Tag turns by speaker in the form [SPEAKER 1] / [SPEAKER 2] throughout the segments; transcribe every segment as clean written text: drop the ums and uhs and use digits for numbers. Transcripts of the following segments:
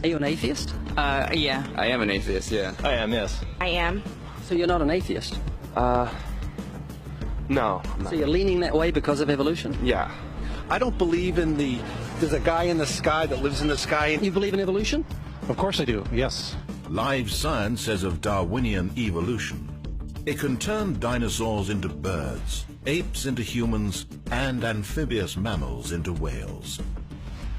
[SPEAKER 1] Are you an atheist?
[SPEAKER 2] Yeah.
[SPEAKER 3] I am an atheist, yeah.
[SPEAKER 4] I am, yes.
[SPEAKER 5] I am.
[SPEAKER 1] So you're not an atheist?
[SPEAKER 4] No. I'm not.
[SPEAKER 1] So you're leaning that way because of evolution?
[SPEAKER 4] Yeah.
[SPEAKER 6] I don't believe in there's a guy in the sky that lives in the sky.
[SPEAKER 1] You believe in evolution?
[SPEAKER 7] Of course I do, yes.
[SPEAKER 8] Live science says of Darwinian evolution. It can turn dinosaurs into birds, apes into humans, and amphibious mammals into whales.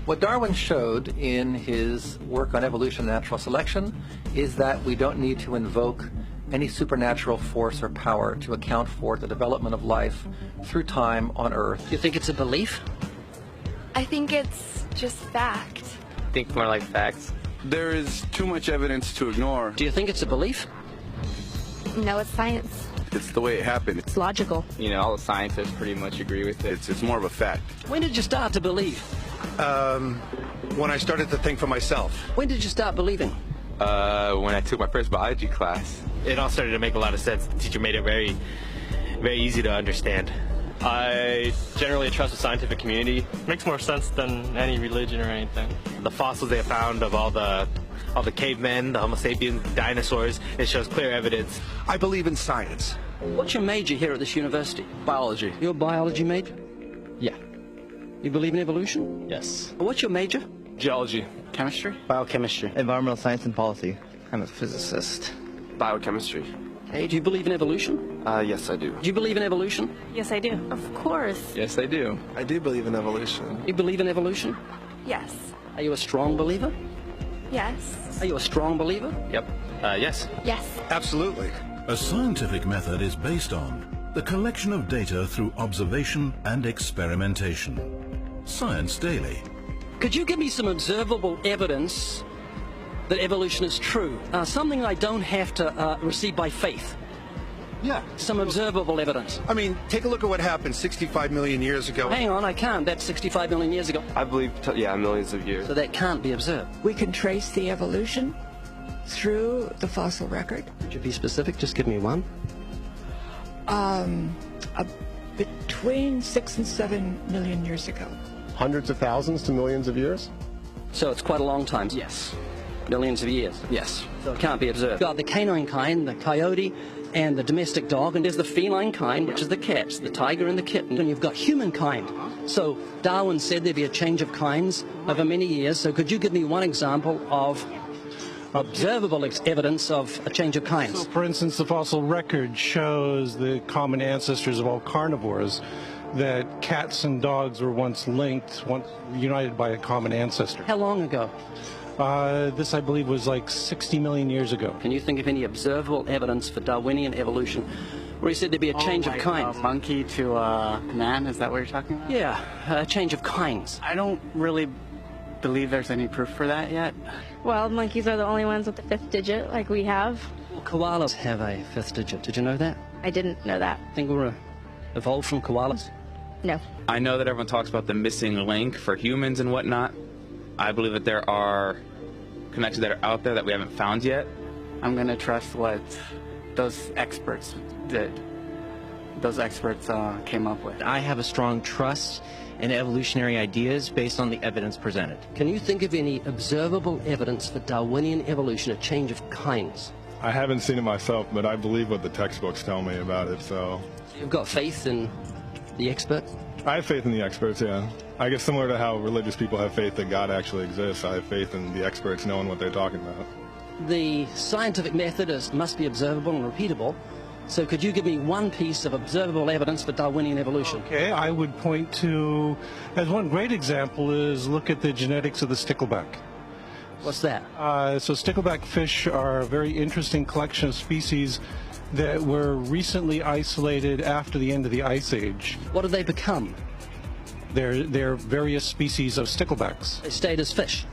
[SPEAKER 9] What Darwin showed in his work on evolution and natural selection is that we don't need to invoke any supernatural force or power to account for the development of life through time on Earth.
[SPEAKER 1] Do you think it's a belief?
[SPEAKER 5] I think it's just fact.
[SPEAKER 2] I think more like facts.
[SPEAKER 3] There is too much evidence to ignore.
[SPEAKER 1] Do you think it's a belief?
[SPEAKER 5] No, it's science.
[SPEAKER 3] It's the way it happened.
[SPEAKER 5] It's logical.
[SPEAKER 2] You know, all the scientists pretty much agree with it.
[SPEAKER 3] It's more of a fact.
[SPEAKER 1] When did you start to believe?
[SPEAKER 6] When I started to think for myself.
[SPEAKER 1] When did you start believing?
[SPEAKER 2] When I took my first biology class.
[SPEAKER 4] It all started to make a lot of sense. The teacher made it very, very easy to understand. I generally trust the scientific community. Makes more sense than any religion or anything. The fossils they found of all the cavemen, the Homo sapiens, dinosaurs, it shows clear evidence.
[SPEAKER 6] I believe in science.
[SPEAKER 1] What's your major here at this university?
[SPEAKER 2] Biology.
[SPEAKER 1] You're a biology major?
[SPEAKER 2] Yeah.
[SPEAKER 1] You believe in evolution?
[SPEAKER 4] Yes.
[SPEAKER 1] What's your major?
[SPEAKER 4] Geology.
[SPEAKER 2] Chemistry?
[SPEAKER 10] Biochemistry. Environmental science and policy. I'm a physicist.
[SPEAKER 3] Biochemistry.
[SPEAKER 1] Hey, do you believe in evolution?
[SPEAKER 3] Yes, I do.
[SPEAKER 1] Do you believe in evolution?
[SPEAKER 5] Yes, I do. Of course.
[SPEAKER 2] Yes, I do.
[SPEAKER 4] I do believe in evolution.
[SPEAKER 1] You believe in evolution?
[SPEAKER 5] Yes.
[SPEAKER 1] Are you a strong believer?
[SPEAKER 5] Yes.
[SPEAKER 1] Are you a strong believer?
[SPEAKER 4] Yep. Yes.
[SPEAKER 5] Yes.
[SPEAKER 6] Absolutely.
[SPEAKER 8] A scientific method is based on the collection of data through observation and experimentation. Science Daily.
[SPEAKER 1] Could you give me some observable evidence that evolution is true? Something I don't have to receive by faith.
[SPEAKER 6] Yeah.
[SPEAKER 1] Some observable evidence.
[SPEAKER 6] I mean, take a look at what happened 65 million years ago.
[SPEAKER 1] Hang on, I can't. That's 65 million years ago.
[SPEAKER 4] I believe, millions of years.
[SPEAKER 1] So that can't be observed.
[SPEAKER 11] We can trace the evolution through the fossil record.
[SPEAKER 1] Could you be specific? Just give me one.
[SPEAKER 11] Between 6 and 7 million years ago.
[SPEAKER 7] Hundreds of thousands to millions of years?
[SPEAKER 1] So it's quite a long time.
[SPEAKER 2] Yes.
[SPEAKER 1] Millions of years.
[SPEAKER 2] Yes.
[SPEAKER 1] So it can't be observed. You've got the canine kind, the coyote, and the domestic dog, and there's the feline kind, which is the cats, the tiger and the kitten, and you've got humankind. So Darwin said there'd be a change of kinds over many years. So could you give me one example of observable evidence of a change of kinds?
[SPEAKER 7] So, for instance, the fossil record shows the common ancestors of all carnivores, that cats and dogs were once linked, once united by a common ancestor.
[SPEAKER 1] How long ago?
[SPEAKER 7] This, I believe, was like 60 million years ago.
[SPEAKER 1] Can you think of any observable evidence for Darwinian evolution where he said there'd be a change of kinds?
[SPEAKER 2] Monkey to man, is that what you're talking about?
[SPEAKER 1] Yeah, a change of kinds.
[SPEAKER 2] I don't really believe there's any proof for that yet.
[SPEAKER 5] Well, monkeys are the only ones with the 5th digit, like we have.
[SPEAKER 1] Well, koalas have a 5th digit. Did you know that?
[SPEAKER 5] I didn't know that.
[SPEAKER 1] Think we're evolved from koalas?
[SPEAKER 5] No.
[SPEAKER 3] I know that everyone talks about the missing link for humans and whatnot. I believe that there are connections that are out there that we haven't found yet.
[SPEAKER 2] I'm going to trust what those experts did. Those experts came up with.
[SPEAKER 10] I have a strong trust in evolutionary ideas based on the evidence presented.
[SPEAKER 1] Can you think of any observable evidence for Darwinian evolution, a change of kinds?
[SPEAKER 7] I haven't seen it myself, but I believe what the textbooks tell me about it, so...
[SPEAKER 1] You've got faith in the expert?
[SPEAKER 7] I have faith in the experts, yeah. I guess similar to how religious people have faith that God actually exists, I have faith in the experts knowing what they're talking about.
[SPEAKER 1] The scientific method must be observable and repeatable. So could you give me one piece of observable evidence for Darwinian evolution?
[SPEAKER 7] Okay, I would point to, as one great example is look at the genetics of the stickleback.
[SPEAKER 1] What's that?
[SPEAKER 7] So stickleback fish are a very interesting collection of species that were recently isolated after the end of the Ice Age.
[SPEAKER 1] What did they become?
[SPEAKER 7] They're various species of sticklebacks.
[SPEAKER 1] They stayed as fish.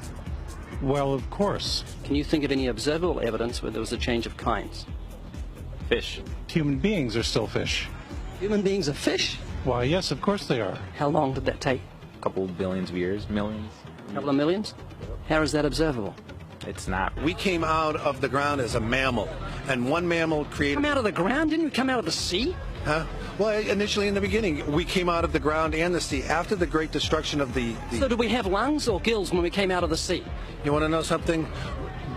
[SPEAKER 7] Well, of course.
[SPEAKER 1] Can you think of any observable evidence where there was a change of kinds?
[SPEAKER 4] Fish.
[SPEAKER 7] Human beings are still fish.
[SPEAKER 1] Human beings are fish?
[SPEAKER 7] Why, yes, of course they are.
[SPEAKER 1] How long did that take?
[SPEAKER 2] A couple billions of years, millions.
[SPEAKER 1] A couple of millions? How is that observable?
[SPEAKER 2] It's not.
[SPEAKER 6] We came out of the ground as a mammal, and one mammal created...
[SPEAKER 1] Come out of the ground? Didn't you come out of the sea?
[SPEAKER 6] Huh? Well, initially in the beginning, we came out of the ground and the sea. After the great destruction of the...
[SPEAKER 1] So did we have lungs or gills when we came out of the sea?
[SPEAKER 6] You want to know something?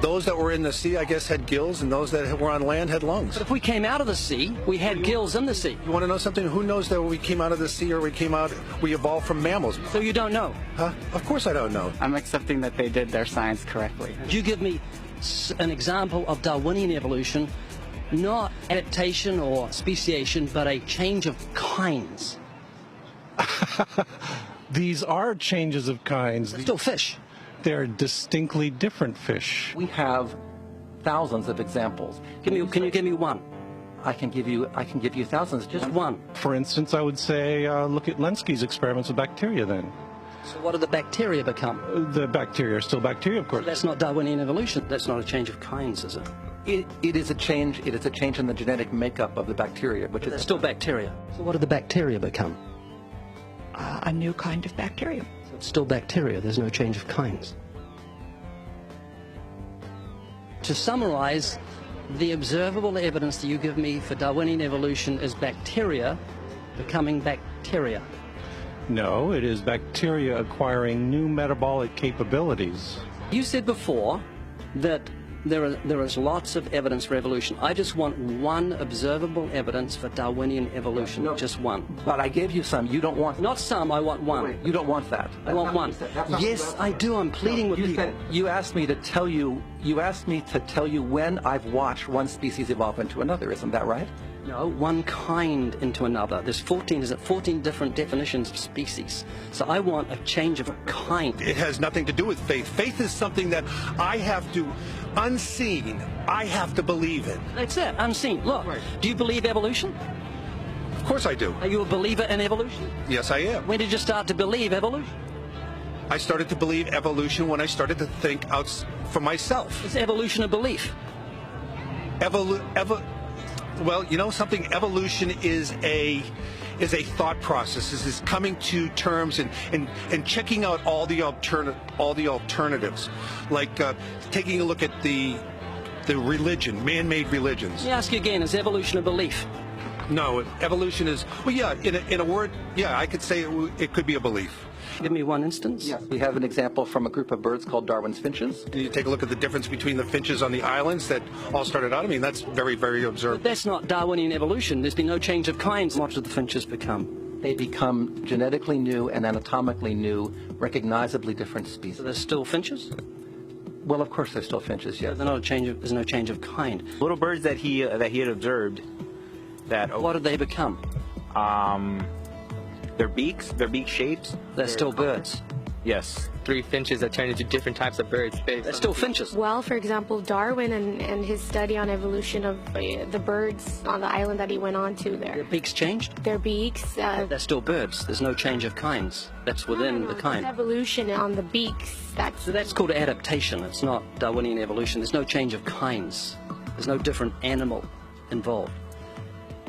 [SPEAKER 6] Those that were in the sea, I guess, had gills, and those that were on land had lungs.
[SPEAKER 1] But if we came out of the sea, we had gills in the sea.
[SPEAKER 6] You want to know something? Who knows that when we came out of the sea or we evolved from mammals?
[SPEAKER 1] So you don't know?
[SPEAKER 6] Huh? Of course I don't know.
[SPEAKER 2] I'm accepting that they did their science correctly.
[SPEAKER 1] Could you give me an example of Darwinian evolution, not adaptation or speciation, but a change of kinds?
[SPEAKER 7] These are changes of kinds.
[SPEAKER 1] They're still fish.
[SPEAKER 7] They're distinctly different fish.
[SPEAKER 9] We have thousands of examples.
[SPEAKER 1] Can you give me one?
[SPEAKER 9] I can give you thousands. Just
[SPEAKER 1] one.
[SPEAKER 7] For instance, I would say look at Lenski's experiments with bacteria then.
[SPEAKER 1] So what do the bacteria become?
[SPEAKER 7] The bacteria are still bacteria, of course.
[SPEAKER 1] So that's not Darwinian evolution. That's not a change of kinds, is it?
[SPEAKER 9] It is a change. It is a change in the genetic makeup of the bacteria, which is
[SPEAKER 1] still bacteria. So what do the bacteria become?
[SPEAKER 11] A new kind of bacteria.
[SPEAKER 1] So it's still bacteria. There's no change of kinds. To summarize, the observable evidence that you give me for Darwinian evolution is bacteria becoming bacteria.
[SPEAKER 7] No, it is bacteria acquiring new metabolic capabilities.
[SPEAKER 1] You said before that there is lots of evidence for evolution. I just want one observable evidence for Darwinian evolution. No, just one.
[SPEAKER 9] But I gave you some. You don't want...
[SPEAKER 1] Not some, I want one.
[SPEAKER 9] Wait, you don't want that.
[SPEAKER 1] I want one. Yes, I do. I'm pleading with people.
[SPEAKER 9] You asked me to tell you when I've watched one species evolve into another. Isn't that right?
[SPEAKER 1] No, one kind into another. There's 14 different definitions of species. So I want a change of kind.
[SPEAKER 6] It has nothing to do with faith. Faith is something that I have to, unseen, I have to believe in.
[SPEAKER 1] That's it, unseen. Look, do you believe evolution?
[SPEAKER 6] Of course I do.
[SPEAKER 1] Are you a believer in evolution?
[SPEAKER 6] Yes, I am.
[SPEAKER 1] When did you start to believe evolution?
[SPEAKER 6] I started to believe evolution when I started to think out for myself.
[SPEAKER 1] Is evolution a belief?
[SPEAKER 6] Well, you know something? Evolution is a thought process. This is coming to terms and checking out all the alternatives, like taking a look at the religion, man-made religions.
[SPEAKER 1] Let me ask you again: is evolution a belief?
[SPEAKER 6] No, evolution is, well, yeah. In a word, yeah, I could say it could be a belief.
[SPEAKER 1] Give me one instance.
[SPEAKER 9] Yes, we have an example from a group of birds called Darwin's finches.
[SPEAKER 6] You take a look at the difference between the finches on the islands that all started out. I mean, that's very, very observed.
[SPEAKER 1] But that's not Darwinian evolution. There's been no change of kinds. What do the finches become?
[SPEAKER 9] They become genetically new and anatomically new, recognizably different species.
[SPEAKER 1] So they're still finches?
[SPEAKER 9] Well, of course they're still finches, yes.
[SPEAKER 1] They're not a change of, there's no change of kind.
[SPEAKER 3] Little birds that he had observed.
[SPEAKER 1] What did they become?
[SPEAKER 3] Their beak shapes.
[SPEAKER 1] They're still birds.
[SPEAKER 3] Yes.
[SPEAKER 4] 3 finches that turn into different types of birds.
[SPEAKER 1] They're still finches.
[SPEAKER 5] Well, for example, Darwin and his study on evolution of the birds on the island that he went on to there.
[SPEAKER 1] Their beaks changed?
[SPEAKER 5] Their beaks.
[SPEAKER 1] They're still birds. There's no change of kinds. That's within the kind.
[SPEAKER 5] Evolution on the beaks.
[SPEAKER 1] So that's called adaptation. It's not Darwinian evolution. There's no change of kinds. There's no different animal involved.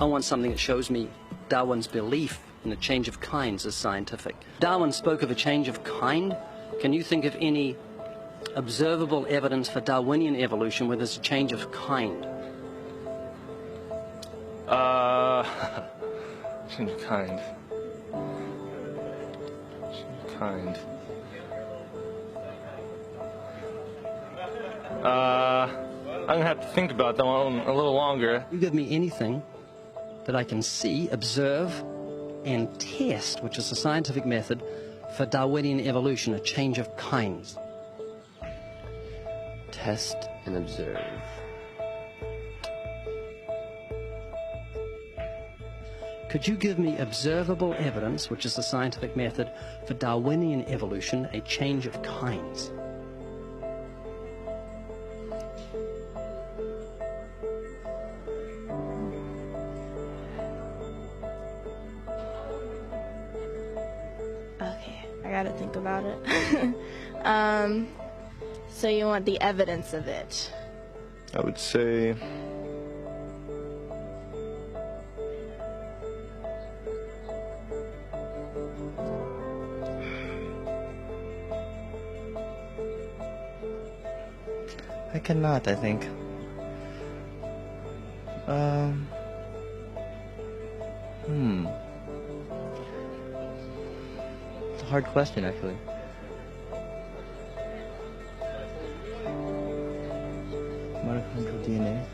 [SPEAKER 1] I want something that shows me Darwin's belief in a change of kinds is scientific. Darwin spoke of a change of kind. Can you think of any observable evidence for Darwinian evolution where there's a change of kind?
[SPEAKER 4] Change of kind. I'm gonna have to think about that one a little longer.
[SPEAKER 1] You give me anything that I can see, observe, and test, which is a scientific method for Darwinian evolution, a change of kinds.
[SPEAKER 12] Test and observe.
[SPEAKER 1] Could you give me observable evidence, which is the scientific method for Darwinian evolution, a change of kinds?
[SPEAKER 5] Okay, I gotta think about it. So you want the evidence of it?
[SPEAKER 4] I would say
[SPEAKER 10] I cannot, I think.
[SPEAKER 12] It's a hard question, actually. Mitochondrial DNA.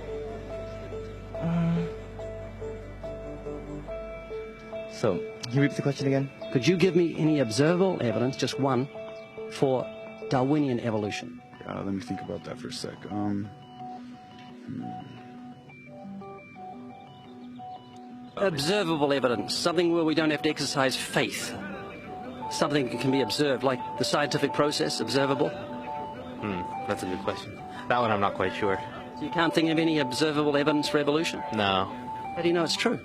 [SPEAKER 12] So, can you repeat the question again?
[SPEAKER 1] Could you give me any observable evidence, just one, for Darwinian evolution?
[SPEAKER 13] Let me think about that for a sec.
[SPEAKER 1] Observable evidence, something where we don't have to exercise faith. Something that can be observed, like the scientific process, observable.
[SPEAKER 4] That's a good question. That one I'm not quite sure.
[SPEAKER 1] So you can't think of any observable evidence for evolution?
[SPEAKER 4] No.
[SPEAKER 1] How do you know it's true?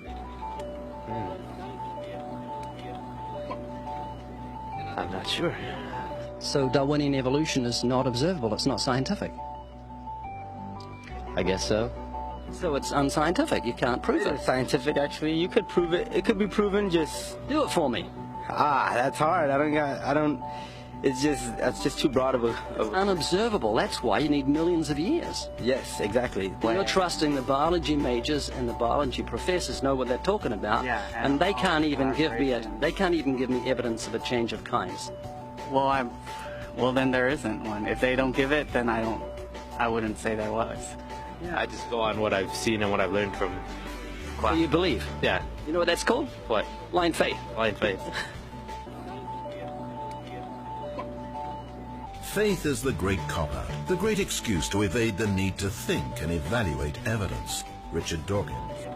[SPEAKER 4] I'm not sure.
[SPEAKER 1] So Darwinian evolution is not observable, it's not scientific.
[SPEAKER 12] I guess so.
[SPEAKER 1] So it's unscientific, you can't prove it.
[SPEAKER 14] Scientific, actually. You could prove it. It could be proven, just...
[SPEAKER 1] Do it for me.
[SPEAKER 14] That's hard. That's just too broad of a...
[SPEAKER 1] Unobservable, that's why you need millions of years.
[SPEAKER 14] Yes, exactly.
[SPEAKER 1] You're trusting the biology majors and the biology professors know what they're talking about, and they can't even give me evidence of a change of kinds.
[SPEAKER 2] Well, then there isn't one. If they don't give it, then I wouldn't say there was.
[SPEAKER 4] Yeah, I just go on what I've seen and what I've learned from class.
[SPEAKER 1] So you believe?
[SPEAKER 4] Yeah.
[SPEAKER 1] You know what that's called?
[SPEAKER 4] What?
[SPEAKER 1] Blind faith.
[SPEAKER 4] Blind faith.
[SPEAKER 8] Faith is the great cop-out, the great excuse to evade the need to think and evaluate evidence. Richard Dawkins.